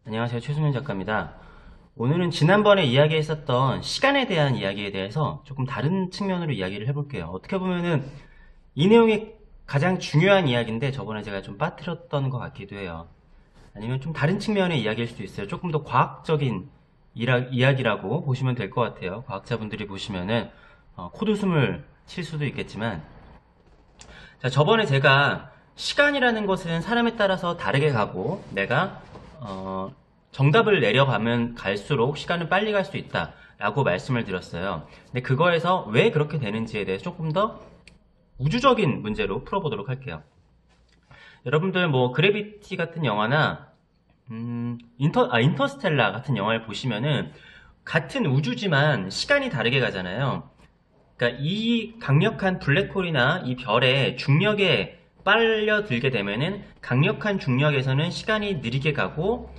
안녕하세요. 최수민 작가입니다. 오늘은 지난번에 이야기했었던 시간에 대한 이야기에 대해서 조금 다른 측면으로 이야기를 해볼게요. 어떻게 보면은 이 내용이 가장 중요한 이야기인데 저번에 제가 좀 빠뜨렸던 것 같기도 해요. 아니면 좀 다른 측면의 이야기일 수도 있어요. 조금 더 과학적인 이야기라고 보시면 될 것 같아요. 과학자분들이 보시면은 코웃음을 칠 수도 있겠지만, 자, 저번에 제가 시간이라는 것은 사람에 따라서 다르게 가고 내가 정답을 내려가면 갈수록 시간은 빨리 갈 수 있다 라고 말씀을 드렸어요. 근데 그거에서 왜 그렇게 되는지에 대해서 조금 더 우주적인 문제로 풀어보도록 할게요. 여러분들 뭐 그래비티 같은 영화나 인터스텔라 같은 영화를 보시면은 같은 우주지만 시간이 다르게 가잖아요. 그러니까 이 강력한 블랙홀이나 이 별의 중력에 빨려들게 되면은 강력한 중력에서는 시간이 느리게 가고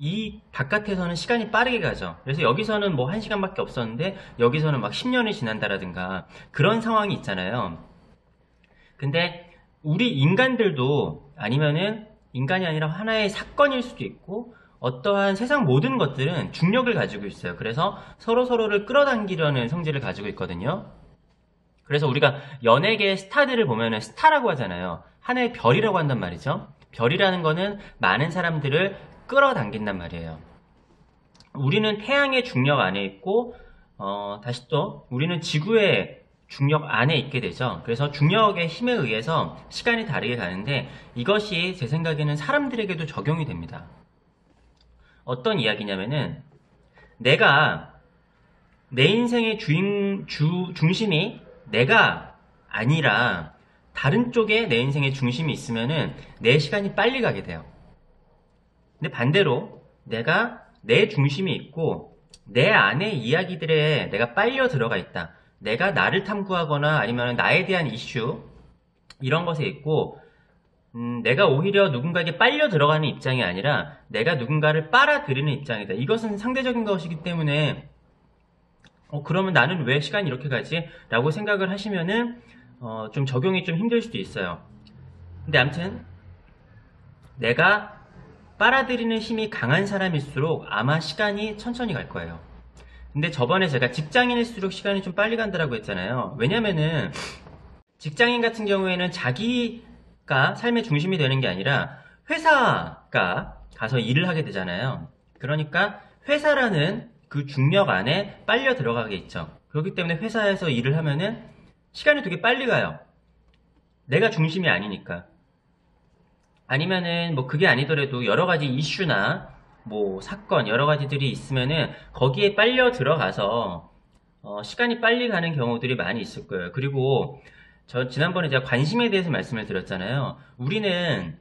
이 바깥에서는 시간이 빠르게 가죠. 그래서 여기서는 뭐 1시간밖에 없었는데 여기서는 막 10년이 지난다라든가 그런 상황이 있잖아요. 근데 우리 인간들도 아니면은 인간이 아니라 하나의 사건일 수도 있고 어떠한 세상 모든 것들은 중력을 가지고 있어요. 그래서 서로서로를 끌어당기려는 성질을 가지고 있거든요. 그래서 우리가 연예계의 스타들을 보면은 스타라고 하잖아요. 하나의 별이라고 한단 말이죠. 별이라는 거는 많은 사람들을 끌어당긴단 말이에요. 우리는 태양의 중력 안에 있고 다시 또 우리는 지구의 중력 안에 있게 되죠. 그래서 중력의 힘에 의해서 시간이 다르게 가는데 이것이 제 생각에는 사람들에게도 적용이 됩니다. 어떤 이야기냐면은 내가 내 인생의 중심이 내가 아니라 다른 쪽에 내 인생의 중심이 있으면은 내 시간이 빨리 가게 돼요. 근데 반대로 내가 내 중심이 있고 내 안의 이야기들에 내가 빨려 들어가 있다. 내가 나를 탐구하거나 아니면 나에 대한 이슈 이런 것에 있고 내가 오히려 누군가에게 빨려 들어가는 입장이 아니라 내가 누군가를 빨아들이는 입장이다. 이것은 상대적인 것이기 때문에 그러면 나는 왜 시간이 이렇게 가지? 라고 생각을 하시면은 좀 적용이 좀 힘들 수도 있어요. 근데 아무튼 내가 빨아들이는 힘이 강한 사람일수록 아마 시간이 천천히 갈 거예요. 근데 저번에 제가 직장인일수록 시간이 좀 빨리 간다라고 했잖아요. 왜냐면은 직장인 같은 경우에는 자기가 삶의 중심이 되는 게 아니라 회사가 가서 일을 하게 되잖아요. 그러니까 회사라는 그 중력 안에 빨려 들어가게 있죠. 그렇기 때문에 회사에서 일을 하면은 시간이 되게 빨리 가요. 내가 중심이 아니니까. 아니면은 뭐 그게 아니더라도 여러 가지 이슈나 뭐 사건 여러 가지들이 있으면은 거기에 빨려 들어가서 시간이 빨리 가는 경우들이 많이 있을 거예요. 그리고 저 지난번에 제가 관심에 대해서 말씀을 드렸잖아요. 우리는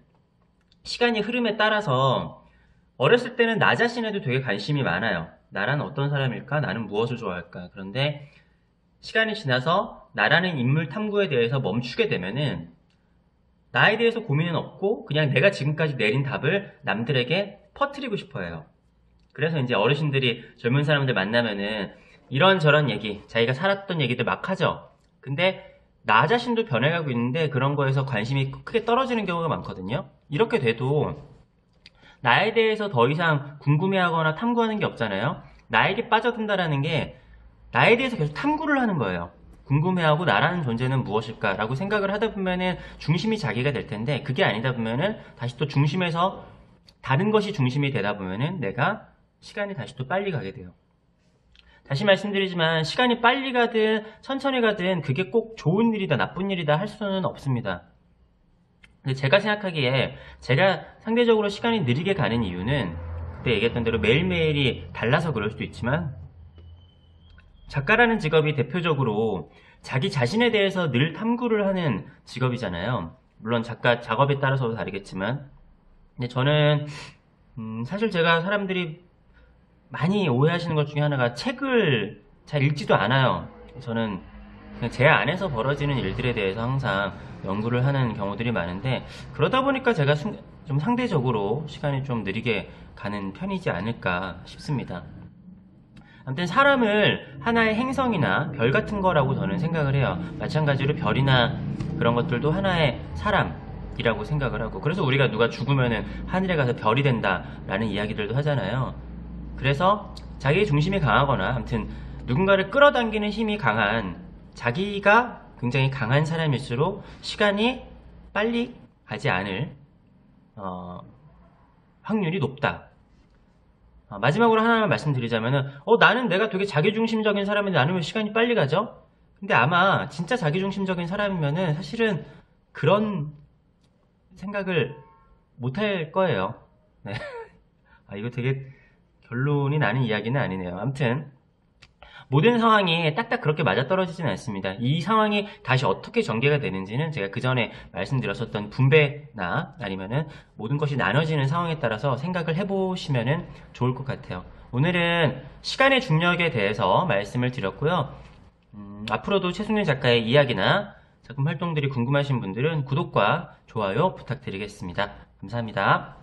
시간이 흐름에 따라서 어렸을 때는 나 자신에도 되게 관심이 많아요. 나란 어떤 사람일까? 나는 무엇을 좋아할까? 그런데 시간이 지나서 나라는 인물 탐구에 대해서 멈추게 되면은 나에 대해서 고민은 없고 그냥 내가 지금까지 내린 답을 남들에게 퍼뜨리고 싶어 해요. 그래서 이제 어르신들이 젊은 사람들 만나면은 이런저런 얘기, 자기가 살았던 얘기들 막 하죠. 근데 나 자신도 변해가고 있는데 그런 거에서 관심이 크게 떨어지는 경우가 많거든요. 이렇게 돼도 나에 대해서 더 이상 궁금해하거나 탐구하는 게 없잖아요. 나에게 빠져든다라는 게 나에 대해서 계속 탐구를 하는 거예요. 궁금해하고 나라는 존재는 무엇일까라고 생각을 하다 보면은 중심이 자기가 될 텐데 그게 아니다 보면은 다시 또 중심에서 다른 것이 중심이 되다 보면은 내가 시간이 다시 또 빨리 가게 돼요. 다시 말씀드리지만 시간이 빨리 가든 천천히 가든 그게 꼭 좋은 일이다 나쁜 일이다 할 수는 없습니다. 근데 제가 생각하기에 제가 상대적으로 시간이 느리게 가는 이유는 그때 얘기했던 대로 매일매일이 달라서 그럴 수도 있지만 작가라는 직업이 대표적으로 자기 자신에 대해서 늘 탐구를 하는 직업이잖아요. 물론 작가 작업에 따라서도 다르겠지만 근데 저는 사실 제가 사람들이 많이 오해하시는 것 중에 하나가 책을 잘 읽지도 않아요. 저는 그냥 제 안에서 벌어지는 일들에 대해서 항상 연구를 하는 경우들이 많은데 그러다 보니까 제가 좀 상대적으로 시간이 좀 느리게 가는 편이지 않을까 싶습니다. 아무튼 사람을 하나의 행성이나 별 같은 거라고 저는 생각을 해요. 마찬가지로 별이나 그런 것들도 하나의 사람, 이라고 생각을 하고, 그래서 우리가 누가 죽으면은 하늘에 가서 별이 된다라는 이야기들도 하잖아요. 그래서 자기 중심이 강하거나 아무튼 누군가를 끌어당기는 힘이 강한, 자기가 굉장히 강한 사람일수록 시간이 빨리 가지 않을 확률이 높다. 마지막으로 하나만 말씀드리자면은 나는 내가 되게 자기중심적인 사람인데 나는 왜 시간이 빨리 가죠? 근데 아마 진짜 자기중심적인 사람이면은 사실은 그런 생각을 못할 거예요. 네. 이거 되게 결론이 나는 이야기는 아니네요. 아무튼 모든 상황이 딱딱 그렇게 맞아떨어지지는 않습니다. 이 상황이 다시 어떻게 전개가 되는지는 제가 그 전에 말씀드렸었던 분배나 아니면은 모든 것이 나눠지는 상황에 따라서 생각을 해보시면은 좋을 것 같아요. 오늘은 시간의 중력에 대해서 말씀을 드렸고요. 앞으로도 최승윤 작가의 이야기나 작품 활동들이 궁금하신 분들은 구독과 좋아요 부탁드리겠습니다. 감사합니다.